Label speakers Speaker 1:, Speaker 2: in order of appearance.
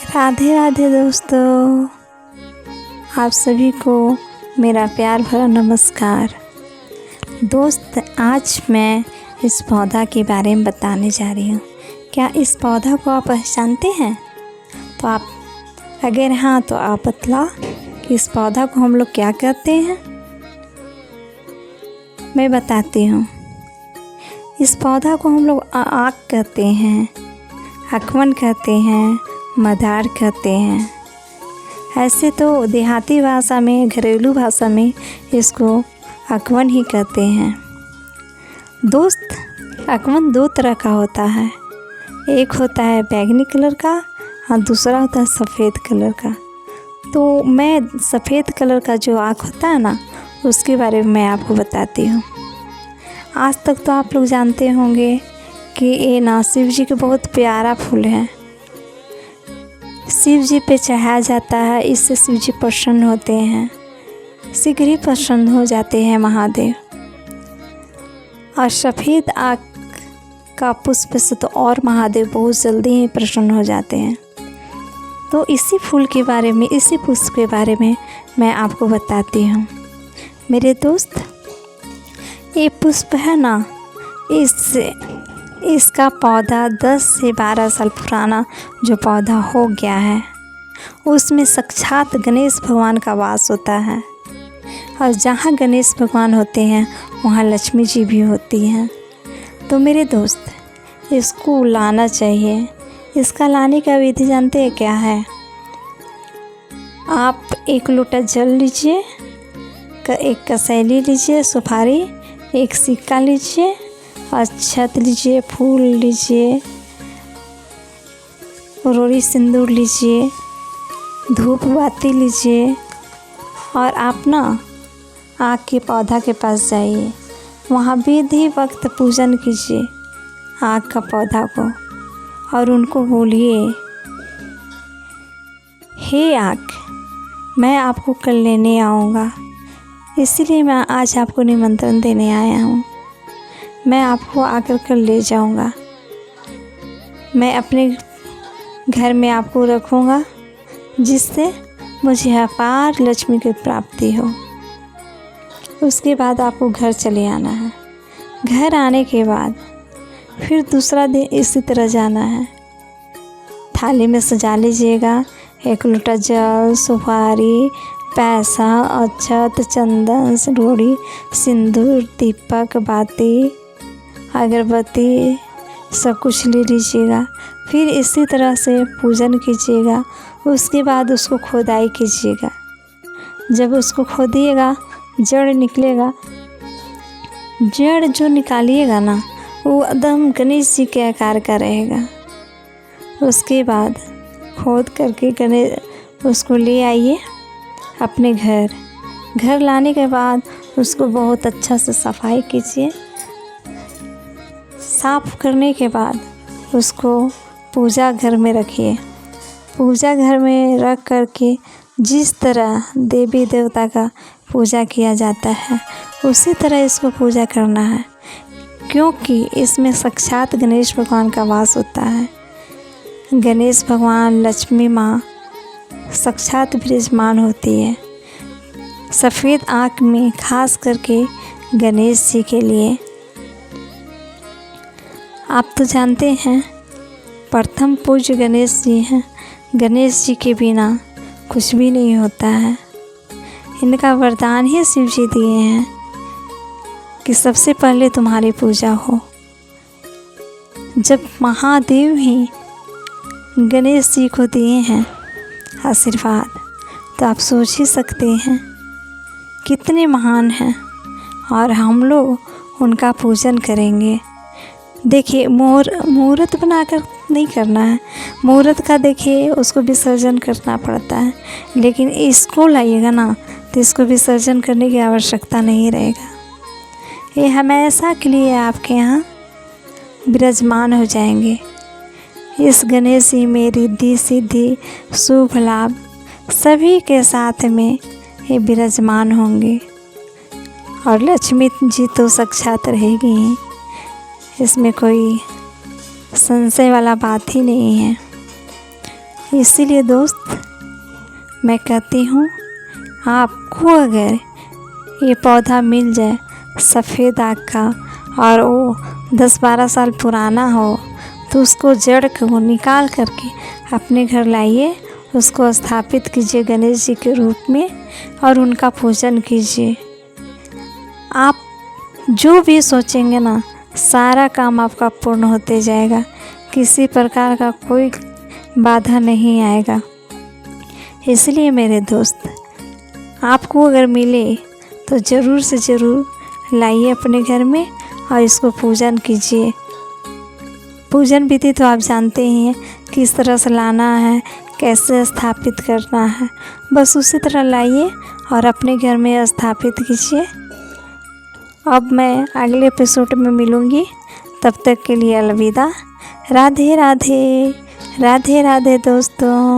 Speaker 1: राधे राधे दोस्तों, आप सभी को मेरा प्यार भरा नमस्कार। दोस्त, आज मैं इस पौधा के बारे में बताने जा रही हूँ। क्या इस पौधा को आप पहचानते हैं? तो आप अगर हाँ तो आप बतला कि इस पौधा को हम लोग क्या कहते हैं। मैं बताती हूँ। इस पौधा को हम लोग आक कहते हैं, अकवन कहते हैं, मदार कहते हैं। ऐसे तो देहाती भाषा में, घरेलू भाषा में इसको अकवन ही कहते हैं। दोस्त, अकवन दो तरह का होता है। एक होता है बैंगनी कलर का और दूसरा होता है सफ़ेद कलर का। तो मैं सफ़ेद कलर का जो आक होता है ना, उसके बारे में मैं आपको बताती हूँ। आज तक तो आप लोग जानते होंगे कि ये ना शिव जी का बहुत प्यारा फूल है। शिव जी पे चढ़ाया जाता है, इससे शिव जी प्रसन्न होते हैं, शीघ्र ही प्रसन्न हो जाते हैं महादेव। और सफ़ेद आक का पुष्प से तो और महादेव बहुत जल्दी ही प्रसन्न हो जाते हैं। तो इसी फूल के बारे में, इसी पुष्प के बारे में मैं आपको बताती हूँ। मेरे दोस्त, ये पुष्प है ना, इसका पौधा 10 से 12 साल पुराना जो पौधा हो गया है, उसमें साक्षात गणेश भगवान का वास होता है। और जहाँ गणेश भगवान होते हैं वहाँ लक्ष्मी जी भी होती हैं। तो मेरे दोस्त, इसको लाना चाहिए। इसका लाने का विधि जानते हैं क्या है? आप 1 लोटा जल लीजिए, एक कसैली लीजिए, सुपारी, एक सिक्का लीजिए, अक्षत लीजिए, फूल लीजिए, रोड़ी सिंदूर लीजिए, धूप बाती लीजिए और आप ना आक के पौधा के पास जाइए। वहाँ विधि वक्त पूजन कीजिए आक का पौधा को और उनको बोलिए, हे आक, मैं आपको कल लेने आऊँगा, इसीलिए मैं आज आपको निमंत्रण देने आया हूँ। मैं आपको आकर कर ले जाऊँगा। मैं अपने घर में आपको रखूँगा, जिससे मुझे अपार लक्ष्मी की प्राप्ति हो। उसके बाद आपको घर चले आना है। घर आने के बाद फिर दूसरा दिन इसी तरह जाना है। थाली में सजा लीजिएगा 1 लोटा जल, सुपारी, पैसा, अक्षत, चंदन, रोड़ी, सिंदूर, दीपक, बाती, अगरबत्ती सब कुछ ले लीजिएगा। फिर इसी तरह से पूजन कीजिएगा। उसके बाद उसको खोदाई कीजिएगा। जब उसको खोदिएगा, जड़ निकलेगा। जड़ जो निकालिएगा ना, वो एकदम गणेश जी के आकार का रहेगा। उसके बाद खोद करके गणेश उसको ले आइए अपने घर लाने के बाद उसको बहुत अच्छा से सफाई कीजिए। साफ़ करने के बाद उसको पूजा घर में रखिए। पूजा घर में रख कर के जिस तरह देवी देवता का पूजा किया जाता है, उसी तरह इसको पूजा करना है, क्योंकि इसमें साक्षात गणेश भगवान का वास होता है। गणेश भगवान, लक्ष्मी माँ साक्षात विराजमान होती है। सफ़ेद आँख में खास करके गणेश जी के लिए। आप तो जानते हैं प्रथम पूज्य गणेश जी हैं। गणेश जी के बिना कुछ भी नहीं होता है। इनका वरदान ही शिव जी दिए हैं कि सबसे पहले तुम्हारी पूजा हो। जब महादेव ही गणेश जी को दिए हैं आशीर्वाद, तो आप सोच ही सकते हैं कितने महान हैं। और हम लोग उनका पूजन करेंगे। देखिए, मुहूर्त बनाकर नहीं करना है। मुहूर्त का देखिए उसको विसर्जन करना पड़ता है, लेकिन इसको लाइएगा ना तो इसको विसर्जन करने की आवश्यकता नहीं रहेगा। ये हमेशा के लिए आपके यहाँ विराजमान हो जाएंगे। इस गणेश जी में रिद्धि सिद्धि शुभ लाभ सभी के साथ में ये विराजमान होंगे। और लक्ष्मी जी तो साक्षात रहेगी ही, इसमें कोई संशय वाला बात ही नहीं है। इसीलिए दोस्त मैं कहती हूँ, आपको अगर ये पौधा मिल जाए सफ़ेद आग का और वो 10-12 साल पुराना हो, तो उसको जड़ को निकाल करके अपने घर लाइए, उसको स्थापित कीजिए गणेश जी के रूप में और उनका पूजन कीजिए। आप जो भी सोचेंगे ना, सारा काम आपका पूर्ण होते जाएगा, किसी प्रकार का कोई बाधा नहीं आएगा। इसलिए मेरे दोस्त, आपको अगर मिले तो ज़रूर से ज़रूर लाइए अपने घर में और इसको पूजन कीजिए। पूजन विधि तो आप जानते ही हैं, किस तरह से लाना है, कैसे स्थापित करना है, बस उसी तरह लाइए और अपने घर में स्थापित कीजिए। अब मैं अगले एपिसोड में मिलूँगी, तब तक के लिए अलविदा। राधे राधे, राधे राधे दोस्तों।